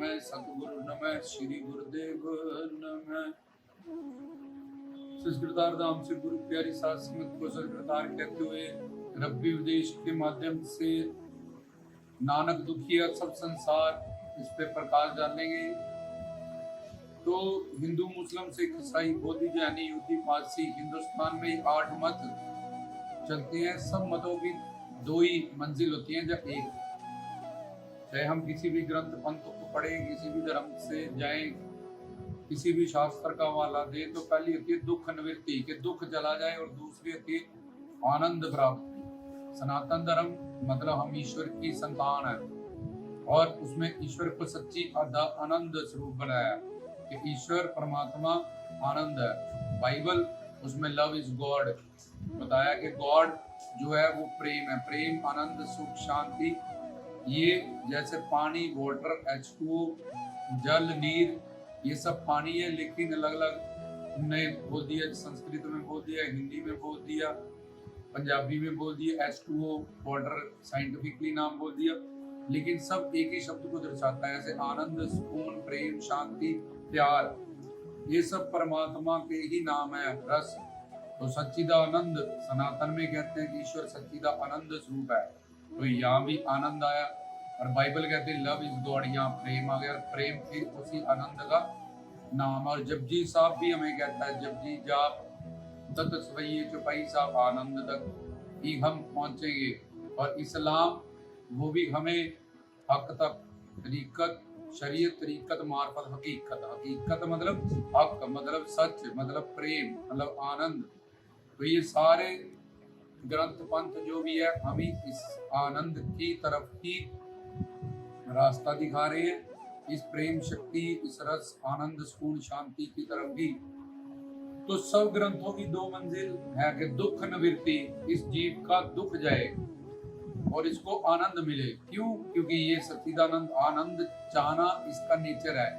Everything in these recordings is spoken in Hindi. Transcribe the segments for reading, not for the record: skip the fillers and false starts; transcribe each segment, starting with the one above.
नमः, सतगुरु नमः, श्री गुरुदेव नमः। संस्कृतार्धाम से गुरु प्यारी सात संगत को संस्कृतार कहते हुए रब्बी उपदेश के माध्यम से नानक दुखिया सब संसार इस पे प्रकाश डालेंगे। तो हिंदू, मुस्लिम, सिख, ईसाई, बौद्ध, जैनी, यहूदी, पारसी, हिंदुस्तान में 8 मत चलते हैं। सब मतों की दो ही मंजिल होती है, जब एक, चाहे हम किसी भी ग्रंथ पंथ को पढ़े, किसी भी धर्म से जाएं, किसी भी शास्त्र का हवाला दे, तो पहली होती है दुख निवृत्ति, के दुख चला जाए, और दूसरी होती है आनंद प्राप्ति। सनातन धर्म मतलब हम ईश्वर की संतान है, और उसमें ईश्वर को सच्ची आनंद स्वरूप बनाया कि ईश्वर परमात्मा आनंद है। बाइबल उसमें लव इज गॉड बताया कि गॉड जो है वो प्रेम है, प्रेम, आनंद, सुख, शांति। ये जैसे पानी, वाटर, H2O, जल, नीर, ये सब पानी है, लेकिन अलग अलग हमने बोल दिया, संस्कृत में बोल दिया, हिंदी में बोल दिया, पंजाबी में बोल दिया, H2O वाटर साइंटिफिकली नाम बोल दिया, लेकिन सब एक ही शब्द को दर्शाता है। जैसे आनंद, सुकून, प्रेम, शांति, प्यार, ये सब परमात्मा के ही नाम है, रस। तो सच्चिदानंद सनातन में कहते हैं कि ईश्वर सच्चिदानंद स्वरूप है, तो यहाँ भी आनंद आया। और बाइबल कहते हैं लव इज गॉड, यहाँ प्रेम आ गया, और प्रेम फिर उसी आनंद का नाम। और जपजी साहब भी हमें कहता है, जपजी जाप दत्त सवैये चौपाई साहब आनंद तक ही हम पहुंचेंगे। और इस्लाम वो भी हमें हक तक, तरीकत, शरीयत, तरीकत, मार्फत, हकीकत। हकीकत मतलब हक, मतलब सच, मतलब प्रेम, मतलब आनंद। तो ये सारे ग्रंथ पंथ जो भी है हमें इस आनंद की तरफ ही रास्ता दिखा रहे हैं, इस प्रेम शक्ति, इस रस, आनंद, सुकून, शांति की तरफ ही। तो सब ग्रंथों की दो मंजिल है कि दुख निवृत्ति, इस जीव का दुख जाए और इसको आनंद मिले। क्यों? क्योंकि ये सच्चिदानंद आनंद चाहना इसका नेचर है।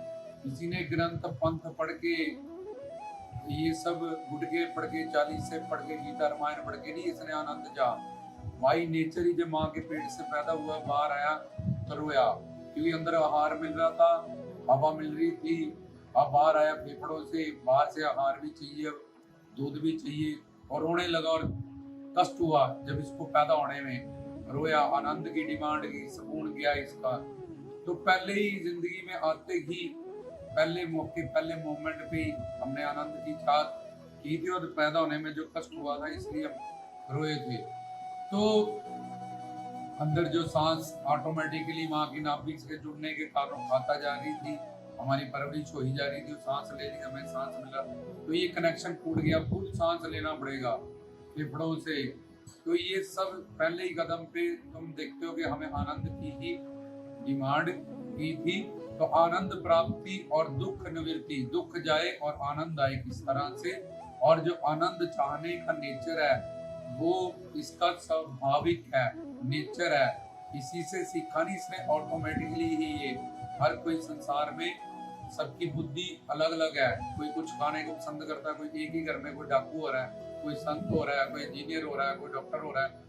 किसी ने ग्रंथ पंथ पढ़ के, ये सब गुटके पढ़ के, 40 से पढ़ के, गीता रामायण पढ़ के नहीं इसने आनंद जा। भाई नेचर ही, जब माँ के पेट से पैदा हुआ, बाहर आया तो रोया, क्योंकि अंदर आहार मिल रहा था, हवा मिल रही थी। अब बाहर आया फेफड़ों से, बाहर से आहार भी चाहिए, दूध भी चाहिए, और रोने लगा। और कष्ट हुआ जब इसको पैदा होने में, रोया, आनंद की डिमांड की, सुकून गया इसका। तो पहले ही जिंदगी में आते ही, पहले मौके, पहले मोमेंट पे हमने आनंद की चाह की थी, और पैदा होने में जो कष्ट हुआ था इसलिए हम रोए थे। तो अंदर जो सांस ऑटोमेटिकली माँ की नाभि से जुड़ने के कारण खाता जा रही थी, हमारी परवरिश हो ही जा रही थी, सांस ले ली, हमें सांस मिला, तो ये कनेक्शन टूट गया, खुद सांस लेना पड़ेगा फेफड़ों से। तो ये सब पहले ही कदम पे तुम देखते हो कि हमें आनंद की ही डिमांड की थी। तो आनंद प्राप्ति और दुख निवृत्ति, दुख जाए और आनंद आए किस तरह से। और जो आनंद चाहने का नेचर है वो इसका स्वाभाविक है, नेचर है, इसी से सीखा नहीं इसने, ऑटोमेटिकली ही ये। हर कोई संसार में सबकी बुद्धि अलग अलग है, कोई कुछ खाने को पसंद करता है, कोई एक ही घर में कोई डाकू हो रहा है, कोई संत हो रहा है, कोई इंजीनियर हो रहा है, कोई डॉक्टर हो रहा है,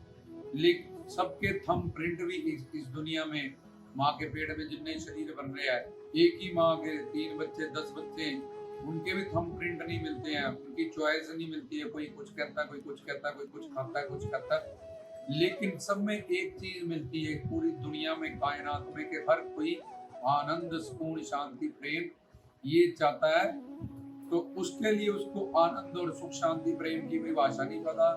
लेकिन सबके थंब प्रिंट भी इस दुनिया में, माँ के पेट में जितने शरीर बन रहे हैं, एक ही माँ के 3 बच्चे 10 बच्चे, उनके भी थंब प्रिंट नहीं मिलते हैं, उनकी चॉइस नहीं मिलती है, कोई कुछ कहता है, कोई कुछ कहता है, कोई कुछ खाता है, कुछ खाता है, लेकिन सब में एक चीज मिलती है पूरी दुनिया में, कायनात में, कि हर कोई आनंद, सुकून, शांति, प्रेम ये चाहता है। तो उसके लिए उसको आनंद और सुख, शांति, प्रेम की भी भाषा नहीं पता,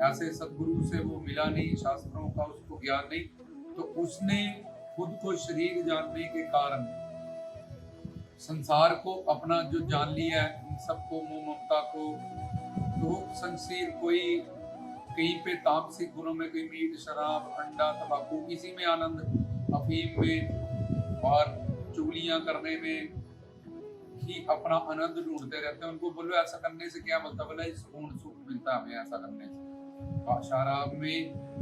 ऐसे सदगुरु से वो मिला नहीं, शास्त्रों का उसको ज्ञान नहीं, तो उसने खुद को शरीर जानने के कारण संसार को अपना जो जान लिया है, इन सबको, मोह ममता को। तो संसार कोई कहीं पे तामसिक गुणों में, कोई मीट, शराब, अंडा, तंबाकू, इसी में आनंद, अफीम में और चुगलियां करने में ही अपना आनंद ढूंढते रहते हैं। उनको बोलो ऐसा करने से क्या मिलता, बोला सुकून, सुख मिलता है हमें ऐसा करने से। शराब में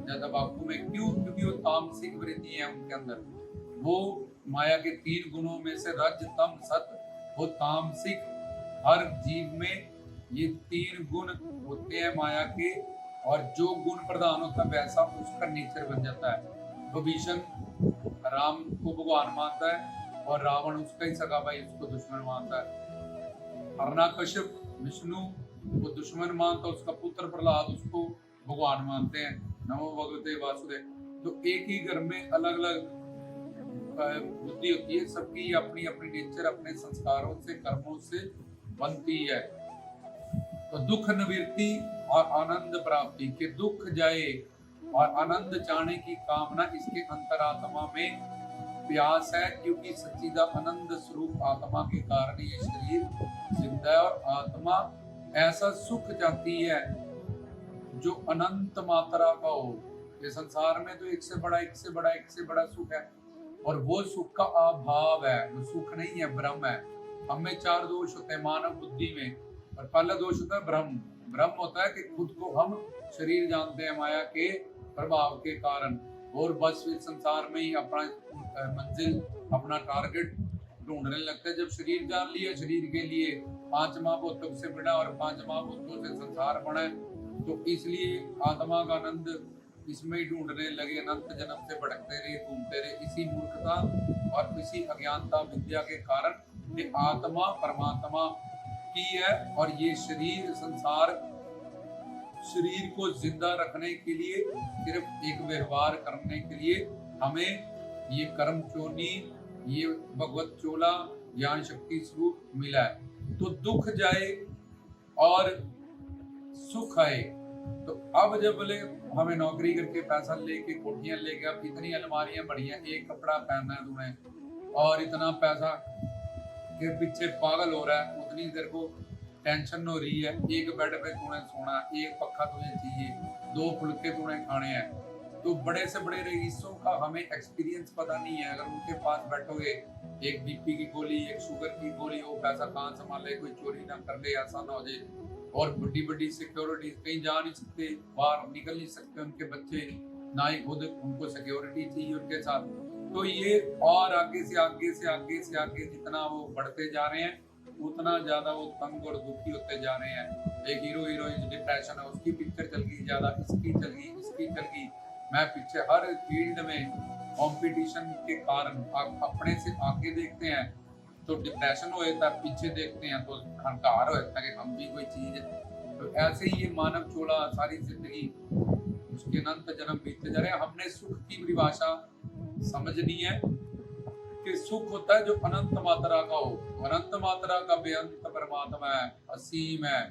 या तंबाकू में, क्यों? क्योंकि वो तामसिक वृत्ति है उनके अंदर, वो माया के 3 गुणों में से रज, तम, सत, वो तामसिक। हर जीव में ये 3 गुण होते हैं माया के, और जो गुण प्रधान होता है वैसा उसका नेचर बन जाता है। विभीषण राम को भगवान मानता है, और रावण उसका ही सगा भाई उसको दुश्मन मानता है। हिरण्यकश्यप विष्णु को दुश्मन मानता, उसका पुत्र प्रहलाद उसको भगवान मानते हैं। नमो भगवते वासुदेव। तो एक ही घर में अलग अलग बुद्धि होती है, सबकी अपनी अपनी नेचर अपने संस्कारों से कर्मों से बनती है। तो दुख निवृत्ति और आनंद प्राप्ति के दुख जाए और आनंद चाहने की कामना इसके अंतरात्मा में प्यास है, क्योंकि सच्चिदानंद स्वरूप आत्मा के कारण ये शरीर जिंदा है और आत्मा ऐसा सुख चाहती है जो अनंत मात्रा का हो। ये संसार में तो एक से बड़ा एक से बड़ा एक से बड़ा सुख है, और वो सुख का अभाव है, वो सुख नहीं है, भ्रम है। हमें 4 दोष होते हैं मानव बुद्धि में, और पहला दोष होता है भ्रम। भ्रम होता है कि खुद को हम शरीर जानते हैं माया के प्रभाव के कारण, और बस इस संसार में ही अपना मंजिल अपना टारगेट ढूंढने लगता है। जब शरीर जान लिया, शरीर के लिए 5 महाभूतों से बना और 5 महाभूतों से संसार बना है, तो इसलिए आत्मा का आनंद इसमें ही ढूंढने लगे। अनंत जन्म से भटकते रहे, घूमते रहे, इसी मूर्खता और इसी अज्ञानता विद्या के कारण ये आत्मा परमात्मा की है, और ये शरीर संसार शरीर को जिंदा रखने के लिए सिर्फ एक व्यवहार करने के लिए हमें ये कर्म चोनी, ये भगवत चोला ज्ञान शक्ति स्वरूप मिला है। तो दुख जाए और सुख आए। तो अब जब बोले हमें नौकरी करके पैसा लेके कोठियां लेके, अब इतनी अलमारियां बड़ी हैं, एक कपड़ा पहनना है तुम्हें और इतना पैसा के पीछे पागल हो रहा है, उतनी देर को टेंशन हो रही है। एक बेड पे तूने सोना, एक पक्का तुझे चाहिए, 2 फुलके तूने खाने हैं। तो बड़े से बड़े रईसों का हमें एक्सपीरियंस पता नहीं है। अगर उनके पास बैठोगे, एक बीपी की गोली, एक शुगर की गोली, वो पैसा कहाँ संभाले, कोई चोरी ना कर ले, ऐसा ना हो जाए। और बड़ी बड़ी सिक्योरिटी, कहीं जा नहीं सकते, बाहर निकल नहीं सकते उनके बच्चे, ना ही खुद उनको सिक्योरिटी चाहिए उनके साथ। तो ये और आगे से आगे से आगे से आगे जितना वो बढ़ते जा रहे हैं, उतना ज्यादा वो तंग और दुखी होते जा रहे हैं। एक हीरो हीरोइन डिप्रेशन है, उसकी पिक्चर चल गई ज्यादा, इसकी चल गई, इसकी चल गई। मैं पीछे हर फील्ड में कंपटीशन के कारण अपने से आगे देखते हैं तो डिप्रेशन हो जाता है, पीछे देखते हैं तो हंकार हो जाता है कि हम भी कोई चीज है। तो ऐसे ही ये मानव चोला सारी जिंदगी उसके अनंत जन्म बीतते जा रहे हैं। हमने सुख की परिभाषा समझनी है कि सुख होता है जो अनंत मात्रा का हो। अनंत मात्रा का बेअंत परमात्मा है, असीम है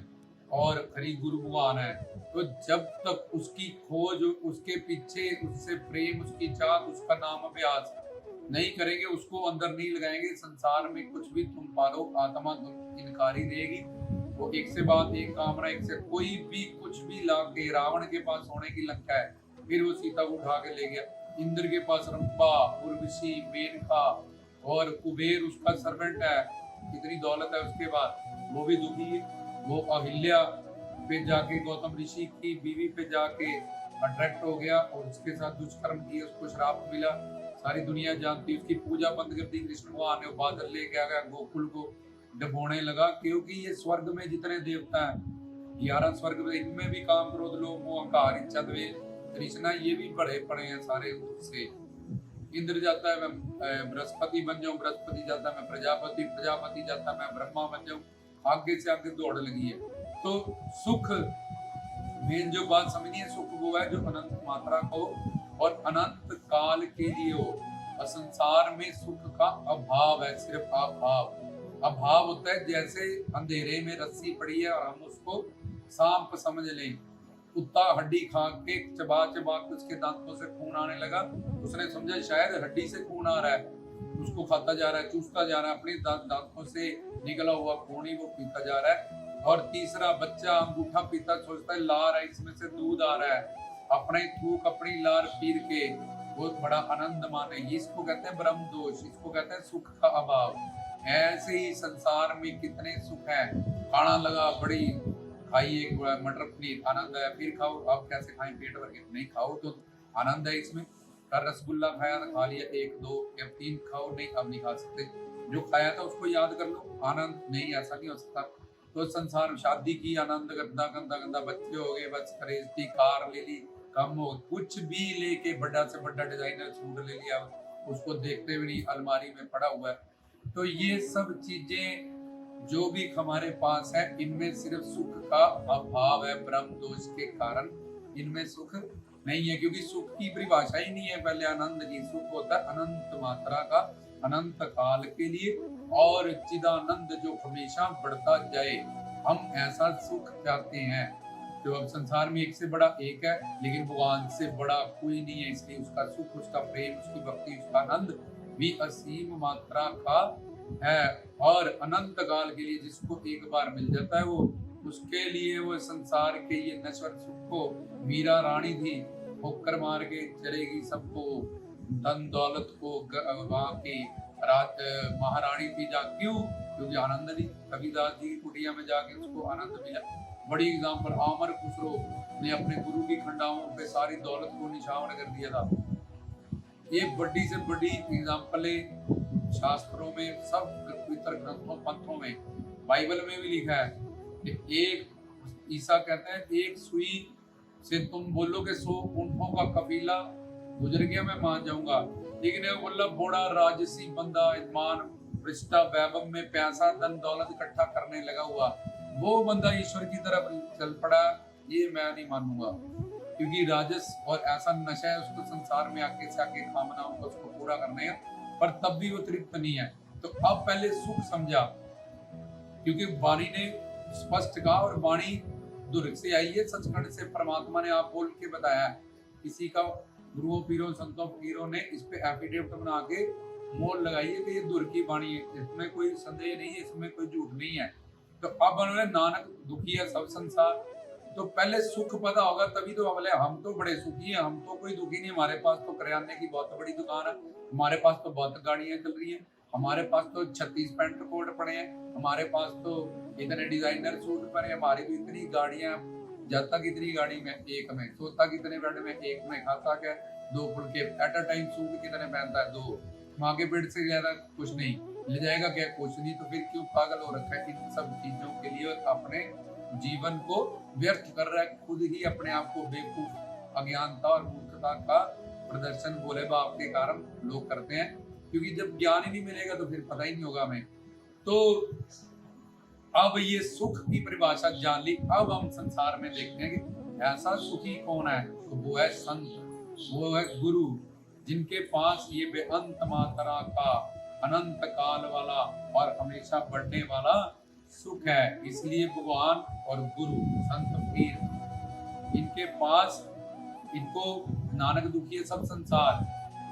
और खरी गुरु भगवान है। तो जब तक उसकी खोज, उसके पीछे उससे प्रेम, उसकी चाहत, उसका नाम अभ्यास नहीं करेंगे, उसको अंदर नहीं लगाएंगे, संसार में कुछ भी तुम पालो, आत्मा तुम इनकारी रहेगी। वो एक से बात एक कामना, एक से कोई भी कुछ भी लाके, रावण के पास सोने की लंका है, फिर वो सीता को उठा के ले गया। इंद्र के पास रंपा, उर्वशी, मेनका और कुबेर उसका सर्वेंट है, कितनी दौलत है उसके बाद, वो भी दुखी है। वो अहिल्या पे जाके, गौतम ऋषि की बीवी पे जाके अट्रैक्ट हो गया और उसके साथ दुष्कर्म किया, उसको श्राप मिला, सारी दुनिया जानती, उसकी पूजा बंद कर दी। कृष्ण भगवान ने बादल लेके आ गया, गोकुल को डबोने लगा, क्योंकि ये स्वर्ग में जितने देवता हैं, 11 स्वर्ग में, इनमें भी काम, क्रोध, लोभ, मोह, अहंकार, इच्छा, द्वेष, तृष्णा, ये भी बड़े पड़े हैं सारे उससे। इंद्र जाता है मैं बृहस्पति बन जाऊं, बृहस्पति जाता है मैं प्रजापति, प्रजापति जाता है मैं ब्रह्मा बन जाऊं, आगे से आगे दौड़ लगी है। तो सुख मेन जो बात समझनी है, सुख वो है जो अनंत मात्रा को और अनंत काल के लिए हो। और संसार में सुख का अभाव है, सिर्फ अभाव। अभाव होता है जैसे अंधेरे में रस्सी पड़ी है और हम उसको सांप समझ लें। कुत्ता हड्डी खा के चबा चबा के उसके दांतों से खून आने लगा, उसने समझा शायद हड्डी से खून आ रहा है, उसको खाता जा रहा है, चूसता जा रहा है, अपने दांतों से निकला हुआ खून ही वो पीता जा रहा है। और तीसरा बच्चा अंगूठा पीता, सोचता है लार है, इसमें से दूध आ रहा है, अपने थूक अपनी लार पीर के वो बड़ा आनंद माने। इसको कहते हैं ब्रह्म दोष, इसको कहते हैं सुख का अभाव। ऐसे ही संसार में कितने सुख है। खाना लगा, बड़ी खाई एक मटर पनीर, आनंद है, फिर खाओ, अब कैसे खाएं पेट भर के, नहीं खाओ तो आनंद है इसमें। कर रसगुल्ला खाया तो खा लिया 1 2 या 3, खाओ नहीं अब नहीं खा सकते, जो खाया था उसको याद कर लो, आनंद नहीं, ऐसा नहीं हो सकता। तो संसार, शादी की आनंद, गंदा गंदा गंदा बच्चे हो गए, बस खरीदती कार ले ली, कम हो कुछ भी लेके, बड़ा से बड़ा डिजाइनर सूट ले लिया, उसको देखते भी नहीं, अलमारी में पड़ा हुआ है। तो ये सब चीजें जो भी हमारे पास है, इनमें सिर्फ सुख का अभाव है, ब्रह्म दोष के कारण इनमें सुख नहीं है, क्योंकि सुख की परिभाषा ही नहीं है पहले आनंद की। सुख होता है अनंत मात्रा का, अनंत काल के लिए, और चिदानंद जो हमेशा बढ़ता जाए, हम ऐसा सुख चाहते हैं। जो अब संसार में एक से बड़ा एक है, लेकिन भगवान से बड़ा कोई नहीं है, इसलिए उसका सुख, उसका प्रेम, उसकी भक्ति, उसका आनंद भी असीम मात्रा का है। और अनंत काल के लिए जिसको एक बार मिल जाता है, वो उसके लिए वो संसार के ये नश्वर सुख को, मीरा रानी थी, ठोकर मार के चलेगी सबको, धन दौलत को वहां की महारानी थी। जा क्यों? क्योंकि आनंद ली। कबीरदास जी की कुटिया में जाके उसको आनंद मिला। बड़ी एग्जाम्पल, आमर खुसरो ने अपने गुरु की खंडाओं पे सारी दौलत को निछावर कर दिया था। ये बड़ी से बड़ी एग्जाम्पलें शास्त्रों में, सब पवित्र ग्रंथों पंथों में, बाइबल में भी लिखा है कि एक ईसा कहते हैं, एक सुई से तुम बोलोगे 100 ऊंटों का कबीला गुजर गया, मैं मान जाऊंगा। लेकिन बोला बड़ा राजसी बंदा, ईमान भ्रष्टा वैभव में पैसा धन दौलत इकट्ठा करने लगा हुआ, वो बंदा ईश्वर की तरफ चल पड़ा, ये मैं नहीं मानूंगा। क्योंकि राजस और ऐसा नशा है, उसको संसार में आके से आके कामनाओं को उसको पूरा करने है, पर तब भी वो तृप्त नहीं है। तो अब पहले सुख समझा, क्योंकि वाणी ने स्पष्ट कहा, और वाणी दुर्ग से आई है, सचखंड से परमात्मा ने आप बोल के बताया। किसी का गुरुओं पीरों संतों फकीरों ने इस पे एफिडेविट बना के मोल लगाई है कि ये दुर्ग की वाणी है, इसमें कोई संदेह नहीं है, इसमें कोई झूठ नहीं है। तो अब उन्होंने नानक दुखी है सब संसार, तो पहले सुख पता होगा तभी तो बोले हम तो बड़े सुखी हैं, हम तो कोई दुखी नहीं, हमारे पास तो करियाने की बहुत बड़ी दुकान है, हमारे पास तो बहुत गाड़ियां चल रही हैं, हमारे पास तो 36 पैंट कोट पड़े हैं, हमारे पास तो इतने डिजाइनर सूट पड़े हैं, हमारी भी इतनी गाड़ियां, जाता कितनी गाड़ी में एक में, सोता कितने बेड में एक में, खाता क्या 2 फुलके एट अ टाइम, सूट कितने पहनता है 2, माँ के पेट से ज्यादा कुछ नहीं ले जाएगा क्या, कुछ नहीं। तो फिर क्यों पागल हो रखा है इन सब चीजों के लिए, और अपने जीवन को व्यर्थ कर रहा है, खुद ही अपने आप को बेवकूफ, अज्ञानता और मूर्खता का प्रदर्शन भोले बाप के कारण लोग करते हैं। क्योंकि जब ज्ञान ही नहीं मिलेगा तो फिर पता ही नहीं होगा हमें। तो अब ये सुख की परिभाषा जान ली। अब हम संसार में देखते हैं कि ऐसा सुखी कौन है, तो वो है संत, वो है गुरु, जिनके पास ये बेअंत मात्रा का, अनंत काल वाला और हमेशा बढ़ने वाला सुख है। इसलिए भगवान और गुरु, संत पीर, इनके पास, इनको नानक दुखी है सब संसार,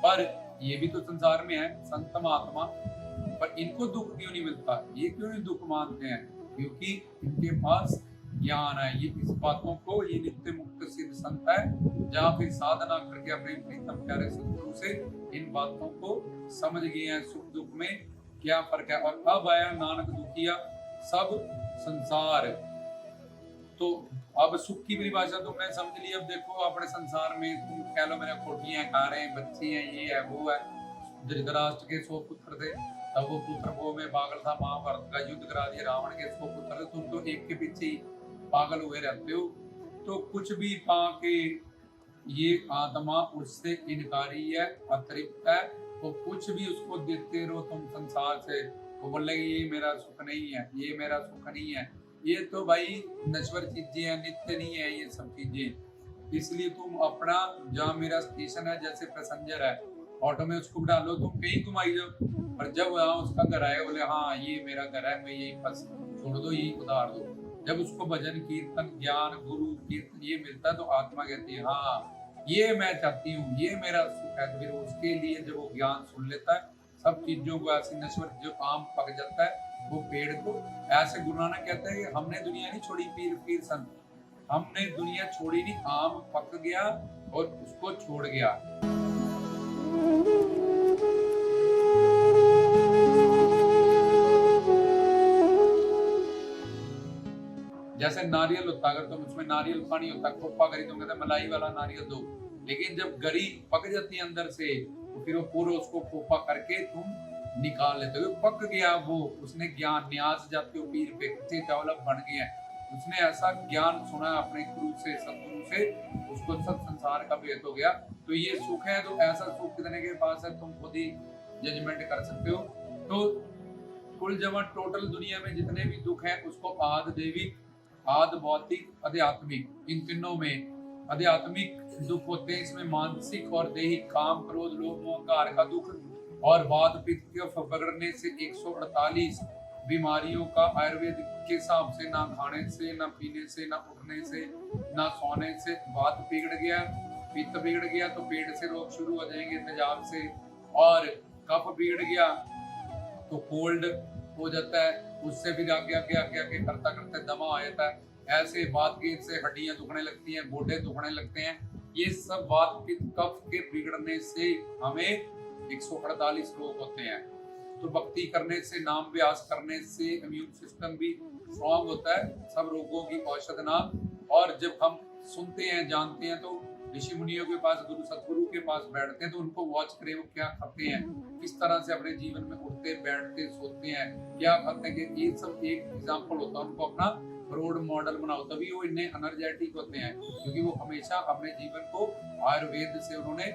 पर ये भी तो संसार में है संत महात्मा, पर इनको दुख क्यों नहीं मिलता, ये क्यों नहीं दुख मानते हैं? क्योंकि इनके पास ज्ञान है। ये इस बातों को, ये नित्य मुक्त सिद्ध संत है, जहाँ फिर साधना करके अपने प्रीतम प्यारे सदगुरु से इन बातों को समझ गए हैं, सुख दुख में क्या फर्क है। और अब आया नानक दुखिया सब संसार। तो अब सुख की परिभाषा तुमने समझ ली। अब देखो अपने संसार में तुम कह लो मेरे कोठियां खा रहे हैं, बच्चे हैं, ये है वो है। धृतराष्ट्र के 100 पुत्र थे, तब वो पुत्र वो में पागल था, महाभारत का युद्ध करा दिया, रावण के 100 पुत्र थे, तुम तो एक के पीछे ही पागल हुए रहते हो। तो कुछ भी पाके ये आत्मा उससे इनकारी है, अतृप्त है, तो कुछ भी उसको देते रहो तुम संसार से, वो बोलेगी ये मेरा सुख नहीं है, ये मेरा सुख नहीं है, ये तो भाई नश्वर चीजें हैं, नित्य नहीं है ये सब चीजें। इसलिए तुम अपना, जहाँ मेरा स्टेशन है, जैसे पैसेंजर है ऑटो में, उसको बिठा लो, तुम कहीं घुमाई जाओ, और जब वहाँ उसका घर आए, बोले हाँ ये मेरा घर है, मैं यही फंस, छोड़ दो, यही उतार दो। जब उसको भजन कीर्तन ज्ञान गुरु कीर्तन ये मिलता है, तो आत्मा कहती है हाँ ये मैं चाहती हूँ, ये मेरा सुख है। तो फिर उसके लिए जब वो ज्ञान सुन लेता है, सब चीजों को ऐसी नश्वर, जो आम पक जाता है वो पेड़ को, ऐसे गुरु नानक कहते हैं कि हमने दुनिया नहीं छोड़ी पीर पीर संत, हमने दुनिया छोड़ी नहीं, आम पक गया और उसको छोड़ गया। जैसे नारियल होता, अगर तुम उसमें नारियल पानी होता, खोपा करी, तुम कहते मलाई वाला नारियल दो, लेकिन जब गरी पक जाती है अंदर से, तो फिर वो पूरा उसको खोपा करके तुम निकाल लेते हो, पक गया वो, उसने ज्ञान, न्यास जाते हो पीर पे, कच्चे चावल बन गए हैं, उसने ऐसा ज्ञान सुना अपने गुरु से, सतगुरु से, उसको सब संसार का भेद हो गया। तो ये सुख है, तो ऐसा सुख कितने के पास है तुम खुद ही जजमेंट कर सकते हो। तो कुल जमा टोटल दुनिया में जितने भी दुख हैं उसको आद देविक, आद भौतिक, आध्यात्मिक, इन तीनों में आध्यात्मिक दुख होते हैं। इसमें मानसिक और दैहिक काम, क्रोध, लोभ, मोह, अहंकार का दुख और वात पित्त के पकड़ने से 148 बीमारियों का आयुर्वेद के हिसाब से, ना खाने से, ना पीने से, ना उठने से, ना सोने से वात बिगड़ गया, पित्त बिगड़ गया तो पेट से रोग शुरू हो जाएंगे तेजाब से, और कफ बिगड़ गया तो कोल्ड हो जाता है, उससे फिर आगे आगे आगे आगे करता करते दमा आ जाता है। ऐसे वात पित्त से हड्डियां दुखने लगती हैं, गोडे दुखने लगते हैं। ये सब वात पित्त कफ के बिगड़ने से हमें 148 रोग होते हैं। तो भक्ति करने से, नाम व्यास करने से इम्यून सिस्टम भी स्ट्रॉन्ग होता है, सब रोगों की औषध नाम। और जब हम सुनते हैं, जानते हैं, तो ऋषि मुनियों के पास, गुरु सतगुरु के पास बैठते हैं तो उनको वॉच करें वो क्या खाते हैं, किस तरह से अपने जीवन में उठते बैठते सोते हैं, क्या खाते हैं, कि ये सब एक एग्जाम्पल होता है। उनको अपना रोल मॉडल बनाओ, तभी वो इतने एनर्जेटिक होते हैं, क्योंकि वो हमेशा अपने जीवन को आयुर्वेद से उन्होंने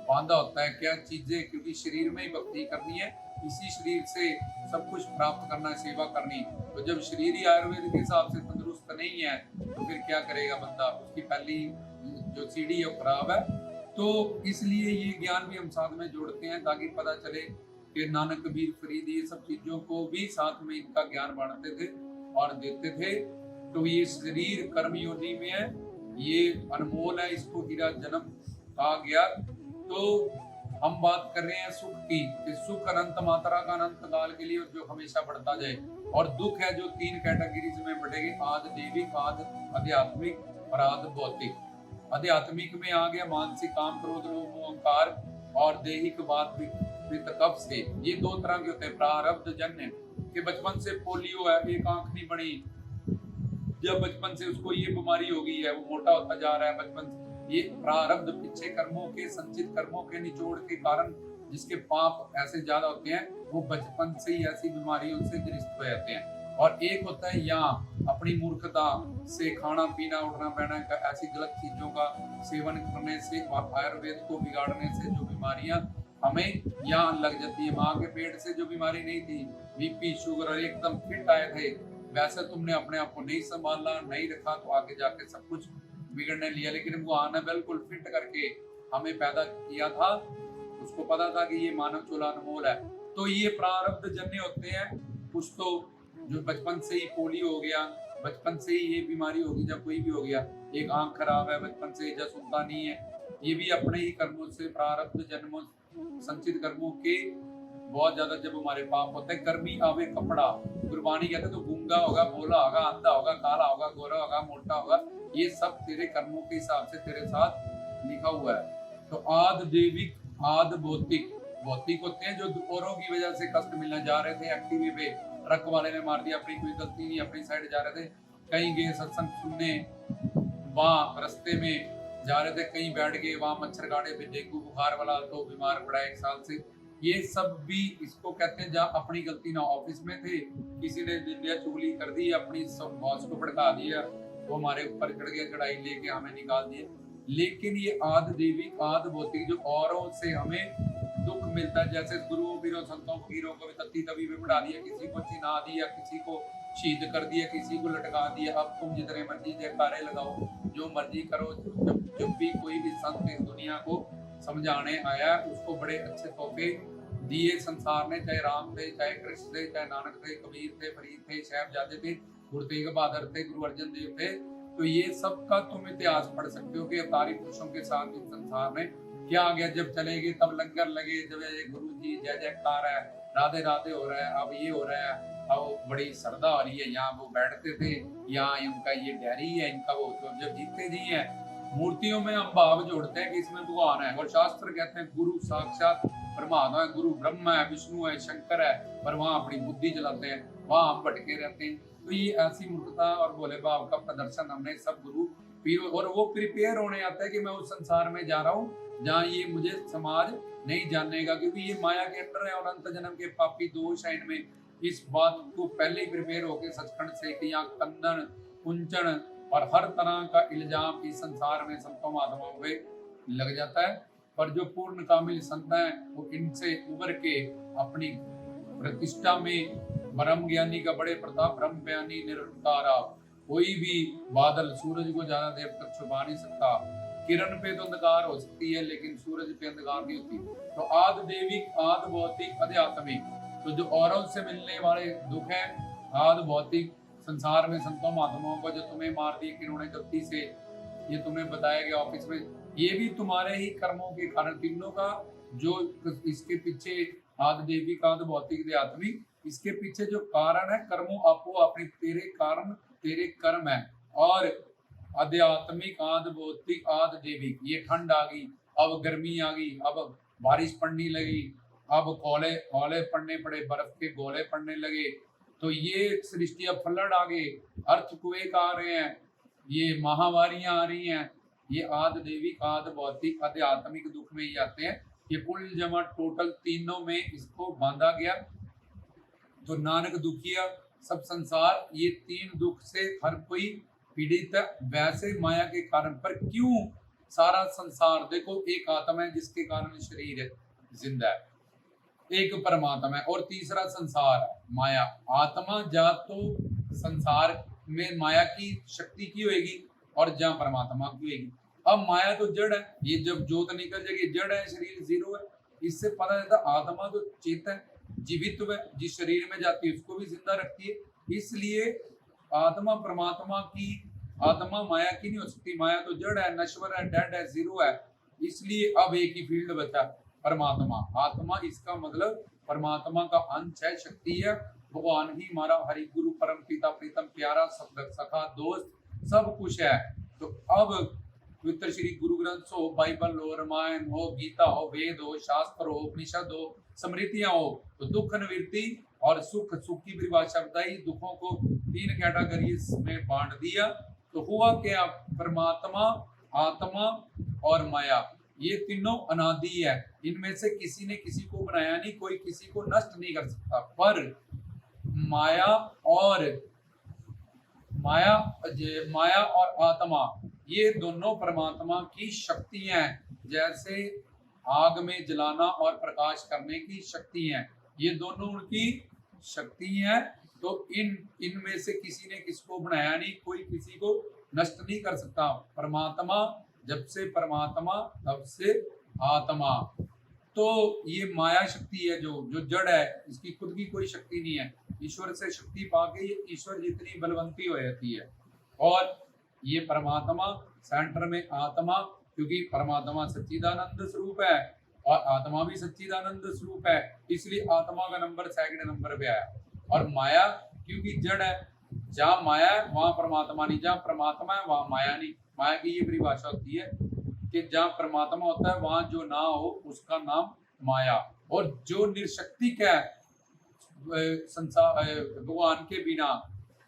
बांधा होता है। क्या चीजें, क्योंकि शरीर में ही भक्ति करनी है, इसी शरीर से सब कुछ प्राप्त करना है, सेवा करनी। तो जब शरीर ही आयुर्वेद के हिसाब से तंदुरुस्त नहीं है तो फिर क्या करेगा बंदा, उसकी पहली जो सीढ़ी है वो खराब है। तो इसलिए ये ज्ञान भी हम साथ में जोड़ते हैं ताकि पता चले कि नानक, कबीर, फरीद, ये सब चीजों को भी साथ में इनका ज्ञान बांटते थे और देते थे। तो ये शरीर कर्म योनि में है, ये अनमोल है, इसको हीरा जन्म कहा गया। तो हम बात कर रहे हैं सुख की, सुख अनंत मात्रा का अनंत काल के लिए जो हमेशा बढ़ता जाए। और दुख है जो 3 कैटेगरीज में बढ़ेगी, आद देविक, आद आध्यात्मिक और आद भौतिक। आध्यात्मिक में आ गया मानसिक, काम, क्रोध, लोभ, मोह, अहंकार, और दैहिक वात पित्त कफ से। ये 2 तरह के होते हैं। प्रारब्ध जन्य कि बचपन से पोलियो है, एक आंख नहीं बनी, जब बचपन से उसको ये बीमारी हो गई है, वो मोटा होता जा रहा है बचपन से। ये प्रारब्ध पीछे कर्मों के, संचित कर्मों के निचोड़ के कारण जिसके पाप ऐसे ज्यादा होते हैं, वो बचपन से ही ऐसी बीमारियों से ग्रस्त हो जाते हैं। और एक होता है यहाँ अपनी मूर्खता से, खाना पीना उठना बैठना का, ऐसी गलत चीजों का सेवन करने से, आयुर्वेद को बिगाड़ने से जो बीमारियां हमें यहाँ लग जाती है। माँ के पेट से जो बीमारी नहीं थी, बीपी, शुगर, और एकदम फिट आए थे, वैसे तुमने अपने आप को नहीं संभाला, नहीं रखा, तो आगे जाके सब कुछ बिगड़ने लिया। लेकिन वो आने बिल्कुल फिट करके हमें पैदा किया था, उसको पता था कि ये मानव चूल्हा अनमोल है। तो ये प्रारब्ध जन्य होते हैं। कुछ तो जो बचपन से ही पोलियो हो गया, बचपन से ही ये बीमारी होगी, जब कोई भी हो गया, एक आंख खराब है बचपन से, जब सुनता नहीं है, ये भी अपने ही कर्मों से, प्रारब्ध जन्मों, संचित कर्मों के बहुत ज्यादा जब हमारे पाप होते हैं। कर्मी आवे कपड़ा, गुरबानी कहते तो गूंगा होगा, बोला होगा, अंधा होगा, काला होगा, गोरा होगा, मोटा होगा, ये सब तेरे कर्मों के हिसाब से तेरे साथ लिखा हुआ है। तो आद देविक, आद भौतिक। भौतिक होते हैं जो औरों की वजह से कष्ट मिलने जा रहे थे, एक्टिवी पे ट्रक वाले ने मार दिया, अपनी कोई गलती नहीं, अपनी साइड जा रहे थे, कहीं गए सत्संग सुनने, वहां रास्ते में जा रहे थे, कहीं बैठ गए, वहां मच्छर काटे पे, डेंगू बुखार वाला तो बीमार पड़ा 1 साल से। ये सब भी इसको कहते हैं जहाँ अपनी गलती ना, ऑफिस में थे, किसी ने दिया चुगली कर दी, अपनी बॉस को भड़का दिया, वो हमारे ऊपर चढ़ गया, चढ़ाई लेके हमें निकाल दिए। लेकिन ये आद देविक, आद भौतिक जो औरों से हमें दुख मिलता है, जैसे गुरुओं, पीरों, संतों, फकीरों को भी तत्ती तभी में बढ़ा दिया, किसी को चिन्हा दिया, किसी को शहीद कर दिया, किसी को लटका दिया। अब तुम जितने मर्जी जयकारे लगाओ, जो मर्जी करो। जब भी कोई भी संत इस दुनिया को समझाने आया, उसको बड़े अच्छे तोहफे दिए संसार ने, चाहे राम थे, चाहे कृष्ण थे, चाहे नानक थे, कबीर थे, फरीद थे, साहिबजादे थे, गुरु तेग बहादुर थे, गुरु अर्जन देव थे। तो ये सब का तुम इतिहास पढ़ सकते हो कि अवतारी पुरुषों के साथ इस संसार में क्या आ गया। जब चलेंगे तब लंगर लगे, जब गुरु जी जय जयकार है, राधे राधे हो रहा है, अब ये हो रहा है, अब बड़ी श्रद्धा हो रही है। यहाँ वो बैठते थे, यहाँ इनका ये डैरी है, इनका वो, तो जब जीते जी है, मूर्तियों में हम भाव जोड़ते हैं कि इसमें भगवान है, और शास्त्र कहते हैं गुरु साक्षात परमात्मा है, गुरु ब्रह्मा है, विष्णु है, शंकर है, पर वहाँ अपनी बुद्धि चलाते हैं, वहाँ हम भटके रहते हैं। तो ये ऐसी मूर्खता और भोले भाव का प्रदर्शन हमने सब गुरु पीर, और वो प्रिपेयर होने आता है कि मैं उस संसार में जा रहा हूँ जहाँ ये मुझे समाज नहीं जानेगा, क्योंकि ये माया के अंदर है और अंत जन्म के पापी दोष है इनमें। इस बात को पहले ही प्रिपेयर होके सचखंड से कि यहाँ कंदन, कुंचन, और हर तरह का इल्जाम इस संसार में संतों आत्माओं पे लग जाता है। पर जो पूर्ण कामिल संत हैं वो इनसे उबर के अपनी प्रतिष्ठा में ब्रह्म ज्ञानी का बड़े प्रताप, ब्रह्म ज्ञानी निरंकारा, कोई भी बादल सूरज को ज्यादा देर तक छुपा नहीं सकता। किरण पे तो अंधकार हो सकती है लेकिन सूरज पे अंधकार नहीं होती। तो आद देविक, आद भौतिक, अध्यात्मिक, तो जो औरों से मिलने वाले दुख है आद भौतिक संसार में संतों महात्माओं को जो तुम्हें मार दिए किन्होंने गलती से, ये तुम्हें बताया गया ऑफिस में, ये भी तुम्हारे ही कर्मों के कारण। तीनों का जो इसके पीछे आद देविक, आद भौतिक, अध्यात्मिक, इसके पीछे जो कारण है कर्मों आपो अपनी, तेरे कारण तेरे कर्म है। और आध्यात्मिक, आद भौतिक, आद देविक, ये ठंड आ गई, अब गर्मी आ गई, अब बारिश पड़ने लगी, अब ओले ओले पड़ने पड़े, बर्फ के गोले पड़ने लगे, तो ये सृष्टि अब फ्लड आ गए, अर्थक्वेक आ रहे हैं, ये महामारियां आ रही हैं, ये आद देविक, आद भौतिक, आध्यात्मिक दुख में ही आते हैं। ये कुल जमा टोटल तीनों में इसको बांधा गया। तो नानक दुखिया सब संसार, ये तीन दुख से हर कोई पीड़ित है। वैसे माया के कारण, पर क्यों सारा संसार, देखो एक आत्मा है जिसके कारण शरीर है, जिंदा है, एक परमात्मा है और तीसरा संसार है माया। आत्मा जा तो संसार में माया की शक्ति की होगी और जहाँ परमात्मा की होगी। अब माया तो जड़ है, ये जब जोत निकल जाएगी, जड़ है, शरीर जीरो है, इससे पता चलता आत्मा तो चेतन जीवित है, जिस शरीर में जाती है उसको भी जिंदा रखती है। इसलिए आत्मा परमात्मा की, आत्मा माया की नहीं हो सकती। माया तो जड़ है, नश्वर है, डेड है, जीरो है। इसलिए अब एक ही फील्ड बचा, परमात्मा। आत्मा इसका मतलब परमात्मा का अंश है, शक्ति है, भगवान ही हमारा हरि गुरु परम पिता प्रीतम प्यारा सखा दोस्त सब कुछ है। तो अब पवित्र श्री गुरु ग्रंथ हो, बाइबल हो, रामायण हो, गीता हो, वेद हो, शास्त्र हो, उपनिषद हो, स्मृतियां हो, तो दुख निवृत्ति और सुख, सुख की परिभाषा बताई, दुखों को तीन कैटेगरी में बांट दिया। तो हुआ क्या, परमात्मा, आत्मा और माया, ये तीनों अनादि है, इनमें से किसी ने किसी को बनाया नहीं, कोई किसी को नष्ट नहीं कर सकता। पर माया और आत्मा ये दोनों परमात्मा की शक्तियां हैं। जैसे आग में जलाना और प्रकाश करने की शक्ति हैं, ये दोनों उनकी शक्ति हैं। तो इनमें से किसी ने किसको बनाया नहीं, कोई किसी को नष्ट नहीं कर सकता। परमात्मा, जब से परमात्मा तब से आत्मा। तो ये माया शक्ति है जो जड़ है, इसकी खुद की कोई शक्ति नहीं है। ईश्वर से शक्ति पाके ये ईश्वर जितनी बलवंती हो जाती है। और ये परमात्मा सेंटर में आत्मा, क्योंकि परमात्मा सच्चिदानंद स्वरूप है और आत्मा भी सच्चिदानंद स्वरूप है, इसलिए आत्मा का नंबर सेकंड नंबर पे आया। और माया क्योंकि जड़ है, जहाँ माया है वहां परमात्मा नहीं, जहाँ परमात्मा है वहां माया नहीं। माया की ये परिभाषा होती है कि जहाँ परमात्मा होता है वहां जो ना हो उसका नाम माया। और जो निरशक्तिक है संसार भगवान के बिना,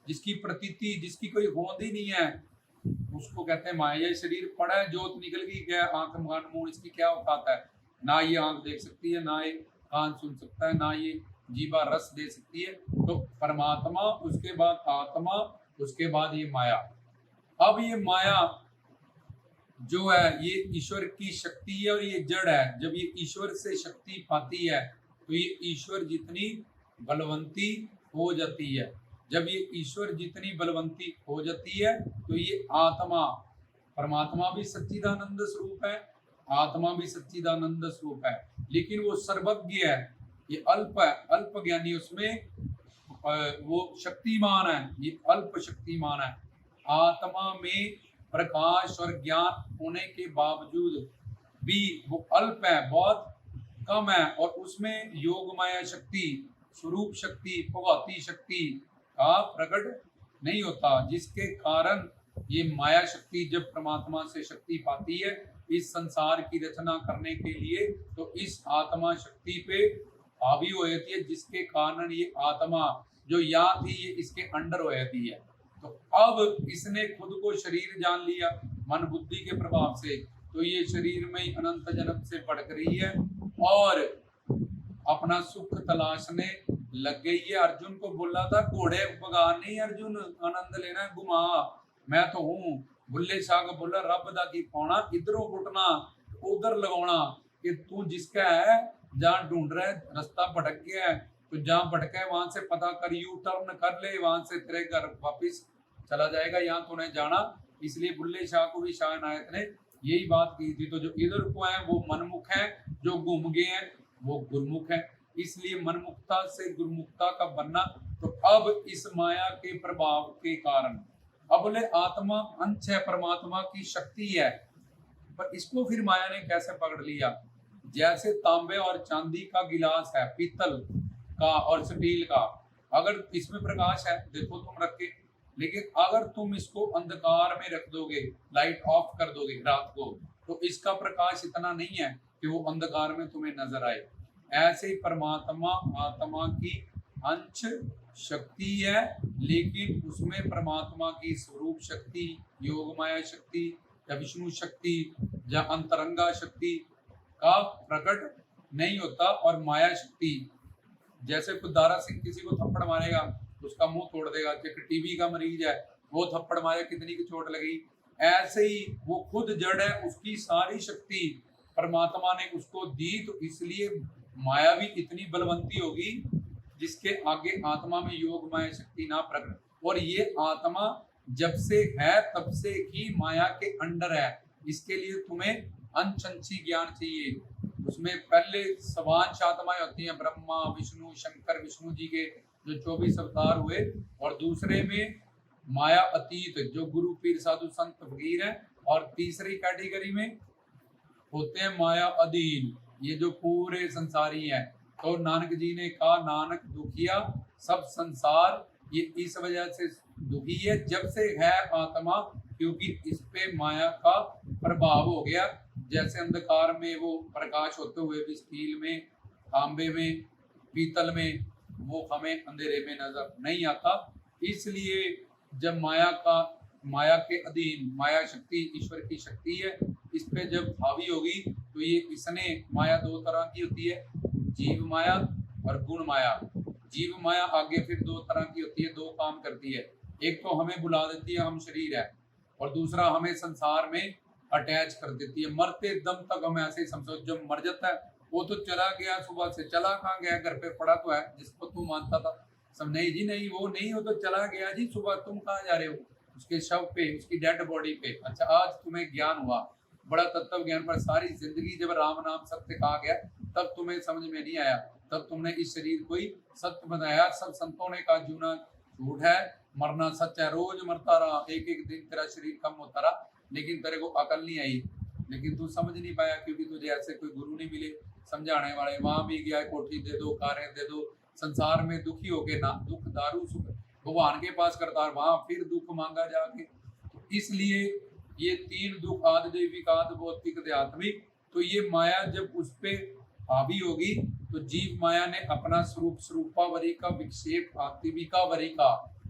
जिसकी प्रतीति, जिसकी कोई होंद ही नहीं है, उसको कहते हैं माया। ये शरीर पड़ा है, जोत निकल गई, गया आंख मकान मुंह, इसकी क्या औकात है, ना ये आंख देख सकती है, ना ये कान सुन सकता है, ना ये जीवा रस दे सकती है। तो परमात्मा, उसके बाद आत्मा, उसके बाद ये माया। अब ये माया जो है ये ईश्वर की शक्ति है और ये जड़ है। जब ये ईश्वर से शक्ति पाती है तो ये ईश्वर जितनी बलवंती हो जाती है। जब ये ईश्वर जितनी बलवंती हो जाती है तो ये आत्मा, परमात्मा भी सच्चिदानंद स्वरूप है, आत्मा भी सच्चिदानंद स्वरूप है, लेकिन वो सर्वज्ञ है, ये अल्प है, अल्प ज्ञानी, उसमें वो शक्तिमान है, ये अल्प शक्तिमान है। आत्मा में प्रकाश और ज्ञान होने के बावजूद भी वो अल्प है, बहुत कम है, और उसमें योग माया शक्ति, स्वरूप शक्ति, भगवती शक्ति का प्रकट नहीं होता, जिसके कारण ये माया शक्ति जब परमात्मा से शक्ति पाती है इस संसार की रचना करने के लिए, तो इस आत्मा शक्ति पे हावी हो जाती है, जिसके कारण ये आत्मा जो यहाँ थी ये इसके अंडर हो जाती है। तो अब इसने खुद को शरीर जान लिया मन बुद्धि के प्रभाव से, तो ये शरीर में ही अनंत जन्म से भटक रही है और अपना सुख तलाशने लग गई है। अर्जुन को बोला था घोड़े भगा नहीं, अर्जुन आनंद लेना घुमा, मैं तो हूं। बुल्ले शाह का बोला रब दा की पाना, इधरों घुटना उधर लगाना, कि तू जिसका है जहाँ ढूंढ रहा है, रास्ता भटक गया है, तो जहाँ भटका है वहां से पता कर, यू टर्न कर ले, वहां से तेरे घर वापिस चला जाएगा, यहाँ तूने जाना। इसलिए बुल्ले शाह को भी शाह इनायत ने यही बात की थी। तो जो इधर को है वो मनमुख है, जो घूम गए हैं वो गुरमुख है। इसलिए मनमुखता से गुरमुखता का बनना। तो अब इस माया के प्रभाव के कारण, अब बोले आत्मा अंश है, परमात्मा की शक्ति है, पर इसको फिर माया ने कैसे पकड़ लिया। जैसे तांबे और चांदी का गिलास है, पीतल का और स्टील का, अगर इसमें प्रकाश है देखो तुम रख के, लेकिन अगर तुम इसको अंधकार में रख दोगे, लाइट ऑफ कर दोगे रात को, तो इसका प्रकाश इतना नहीं है कि वो अंधकार में तुम्हें नजर आए। ऐसे ही परमात्मा आत्मा की अंश शक्ति है, लेकिन उसमें परमात्मा की स्वरूप शक्ति, योग माया शक्ति या विष्णु शक्ति या अंतरंगा शक्ति का प्रकट नहीं होता। और माया शक्ति, जैसे कोई दारा सिंह किसी को थप्पड़ मारेगा उसका मुंह तोड़ देगा, जैसे टीबी का मरीज है वो थप्पड़ मारे कितनी की चोट लगी, ऐसे ही वो खुद जड़ है, उसकी सारी शक्ति परमात्मा ने उसको दी। तो इसलिए माया भी इतनी बलवंती होगी जिसके आगे आत्मा में योग माया शक्ति ना प्रकट। और ये आत्मा जब से है तब से ही माया के अंडर है। इसके लिए तुम्हें अंशी ज्ञान चाहिए। उसमें पहले सवांश आत्माएं होती हैं, ब्रह्मा विष्णु शंकर, विष्णु जी के जो 24 अवतार हुए, और दूसरे में माया अतीत जो गुरु पीर साधु संत फकीर हैं, और तीसरी कैटेगरी में होते हैं माया अधीन, ये जो पूरे संसारी हैं। तो नानक जी ने कहा नानक दुखिया सब संसार, ये इस वजह से दुखी है जब से है आत्मा, क्योंकि इस पे माया का प्रभाव हो गया। जैसे अंधकार में वो प्रकाश होते हुए भी स्टील में, तांबे में, पीतल में, वो हमें अंधेरे में नजर नहीं आता। इसलिए जब माया के अधीन, माया शक्ति ईश्वर की शक्ति है, इस पे जब हावी होगी तो ये इसने, माया दो तरह की होती है, जीव माया और गुण माया। जीव माया आगे फिर दो तरह की होती है, दो काम करती है। एक तो हमें बुला देती है हम शरीर है, और दूसरा हमें संसार में अटैच कर देती है। मरते दम तक हम ऐसे ही समझो, जब मर जाता है वो तो चला गया, सुबह से चला कहाँ गया, घर पे पड़ा तो है, जिसको तू मानता था। सब नहीं जी नहीं, वो नहीं, हो तो चला गया जी, सुबह तुम कहाँ जा रहे हो, उसके शव पे, उसकी डेड बॉडी पे। अच्छा आज तुम्हें ज्ञान हुआ, बड़ा तत्व ज्ञान, पर सारी जिंदगी जब राम नाम सत्य कहा गया तब तुम्हें समझ में नहीं आया, तब तुमने इस शरीर को ही सत्य बनाया। सब संतों ने कहा जीना झूठ है, मरना सच है, रोज मरता रहा, एक एक दिन तेरा शरीर कम होता रहा, लेकिन तेरे को अकल नहीं आई, लेकिन तू समझ नहीं पाया, क्योंकि तुझे ऐसे कोई गुरु नहीं मिले समझाने वाले। वहां भी गया, कोठी दे दो, कारें दे दो, संसार में दुखी होके ना, दुख दारू सुख भगवान के पास करता, वहां फिर दुख मांगा जाके। तो इसलिए ये तीन दुख, आदि दैविक आदि भौतिक आध्यात्मिक, तो ये माया जब उस पे हावी होगी तो जीव माया ने अपना स्वरूप, स्वरूपावरी का विक्षेप, आत्मिकावरी का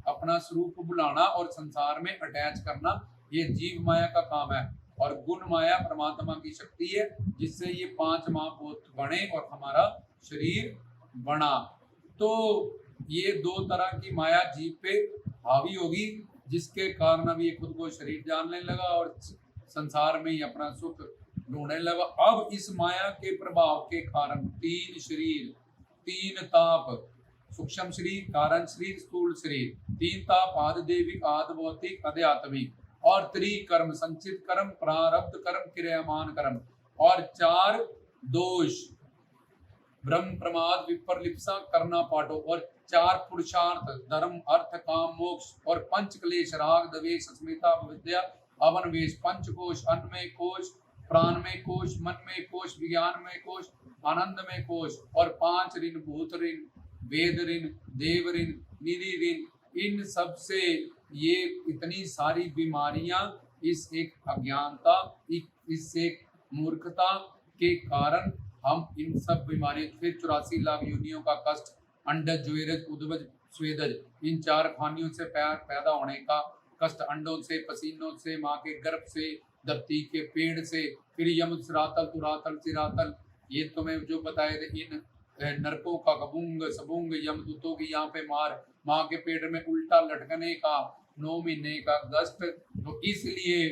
अपना स्वरूप बुलाना और संसार में अटैच करना, ये जीव माया का काम है। और गुण माया परमात्मा की शक्ति है, जिससे ये पांच महाभूत बने और हमारा शरीर बना। तो ये दो तरह की माया जीव पे हावी होगी, जिसके कारण अब ये खुद को शरीर जानने लगा और संसार में ही अपना सुख ढूंढने लगा। अब इस माया के प्रभाव के कारण तीन शरीर, तीन ताप, सूक्ष्म शरीर, कारण शरीर, स्थूल शरीर, तीन ताप, आदि दैविक आदि भौतिक आध्यात्मिक, और त्रिकर्म, संचित कर्म, प्रारब्ध कर्म, क्रियामान कर्म, और चार दोष, ब्रह्म प्रमाद विपर्लिप्सा करना पाठो, और चार पुरुषार्थ, धर्म अर्थ काम मोक्ष, और पंच क्लेश, राग द्वेष अस्मिता विद्या अवनवेश, पंचकोश, अन्नमय कोश, प्राणमय कोश, मनमय कोश, विज्ञानमय कोश, आनंद में कोश, और पांच ऋण, भूत ऋण, वेद ऋण, देव ऋण, निधि ऋण। इन सब से ये इतनी सारी बीमारियां इस एक अज्ञानता, इस एक मूर्खता के कारण हम इन सब बीमारियों, फिर 84 लाख योनियों का कष्ट, अंडज ज्वेरज उद्वज स्वेदज, इन चार खानियों से पैदा होने का कष्ट, अंडों से, पसीनों से, माँ के गर्भ से, दत्ती के पेड़ से, फिर यम रातल तुरातल सिरातल, ये तुम्हें जो बताए थे, इन नरकों का कबूंग सबूंग, यमदूतों की यहाँ पे मार, माँ के पेट में उल्टा लटकने का, 9 महीने का कष्ट। तो इसलिए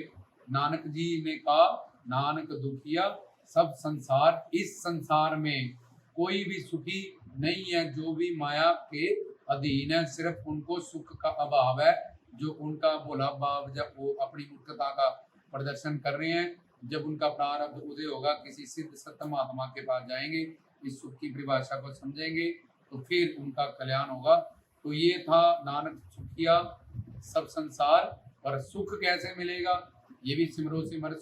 नानक जी ने कहा, नानक दुखिया सब संसार, इस संसार में कोई भी सुखी नहीं है जो भी माया के अधीन है, सिर्फ उनको सुख का अभाव है। जो उनका भोला भाव, जब वो अपनी मूर्खता का प्रदर्शन कर रहे हैं, जब उनका प्रारब्ध उदय होगा, किसी सिद्ध सत्य महात्मा के पास जाएंगे, इस सुख की परिभाषा को समझेंगे, तो फिर उनका कल्याण होगा। तो ये था नानक सुखिया सब संसार। पर सुख कैसे मिलेगा, ये भी सिमरो सिमर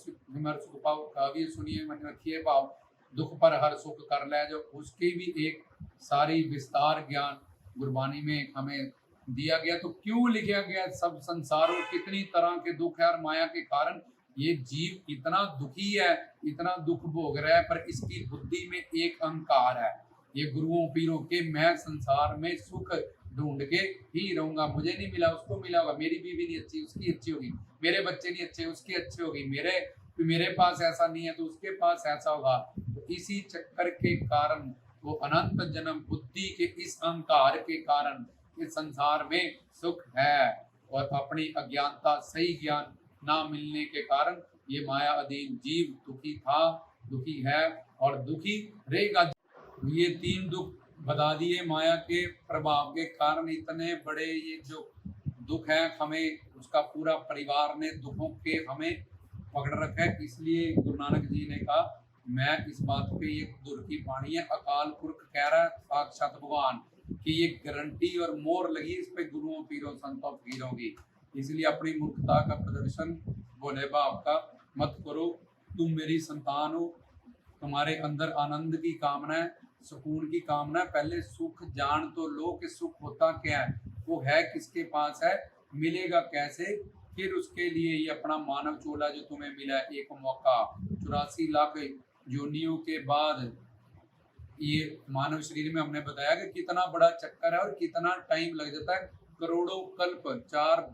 सुख पाओ का भी सुनिए, मन रखिए भाव, दुख पर हर सुख कर ले जो, उसकी भी एक सारी विस्तार ज्ञान गुरबानी में हमें दिया गया। तो क्यों लिखा गया सब संसारों, कितनी तरह के दुख है, और माया के कारण ये जीव इतना दुखी है, इतना दुख भोग रहा है, पर इसकी बुद्धि में एक अहंकार है, ये गुरुओं पीरों के, मैं संसार में सुख ढूंढ के ही रहूंगा, मुझे नहीं मिला उसको मिला होगा, मेरी बीवी नहीं अच्छी उसकी अच्छी होगी, मेरे बच्चे नहीं अच्छे उसकी अच्छी होगी, मेरे पास ऐसा नहीं है तो उसके पास ऐसा होगा। तो इसी चक्कर के कारण, वो अनंत जन्म बुद्धि के इस अहंकार के कारण इस संसार में सुख है, और अपनी अज्ञानता, सही ज्ञान ना मिलने के कारण ये माया अधीन जीव दुखी था, दुखी है और दुखी रहेगा। ये 3 दुख बता दिए माया के प्रभाव के कारण, इतने बड़े ये जो दुख है, हमें उसका पूरा परिवार ने दुखों के हमें पकड़ रखा है। इसलिए गुरु नानक जी ने कहा, मैं इस बात पे, ये दुर की वाणी है, अकाल पुरख कह रहा है, साक्षात भगवान, कि ये गारंटी और मोहर लगी इस पे गुरुओं पीरों संतों फकीरों की। इसलिए अपनी मूर्खता का प्रदर्शन भोले बाप का मत करो। तुम मेरी संतान हो, तुम्हारे अंदर आनंद की कामना है, सुकून की कामना है, पहले सुख जान तो लो कि सुख होता क्या है, वो है किसके पास है, मिलेगा कैसे। फिर उसके लिए ये अपना मानव चोला जो तुम्हें मिला है, एक मौका, 84 लाख योनियों के बाद ये मानव शरीर में, हमने बताया कि कितना बड़ा चक्कर है और कितना टाइम लग जाता है, करोड़ों कल्प, 4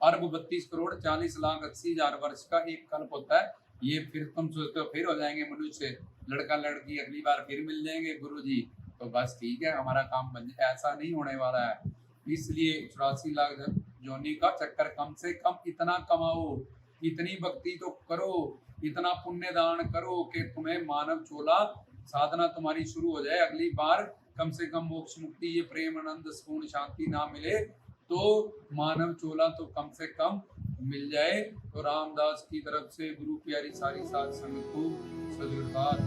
अरब 32 करोड़ 40 लाख 80 हजार वर्ष का एक कल्प होता है। ये फिर तुम सोचते हो फिर हो जाएंगे मनुष्य, लड़का लड़की अगली बार फिर मिल जाएंगे गुरु जी, तो बस ठीक है हमारा काम बन जाए, ऐसा नहीं होने वाला है। इसलिए 84 लाख जोनी का चक्कर, कम से कम इतना कमाओ, इतनी भक्ति तो करो, इतना पुण्य दान करो कि तुम्हें मानव चोला साधना तुम्हारी शुरू हो जाए, अगली बार कम से कम मोक्ष मुक्ति, ये प्रेम आनंद सुकून शांति ना मिले तो मानव चोला तो कम से कम मिल जाए। तो रामदास की तरफ से गुरु प्यारी सारी साध संगत को सदगुरुदास।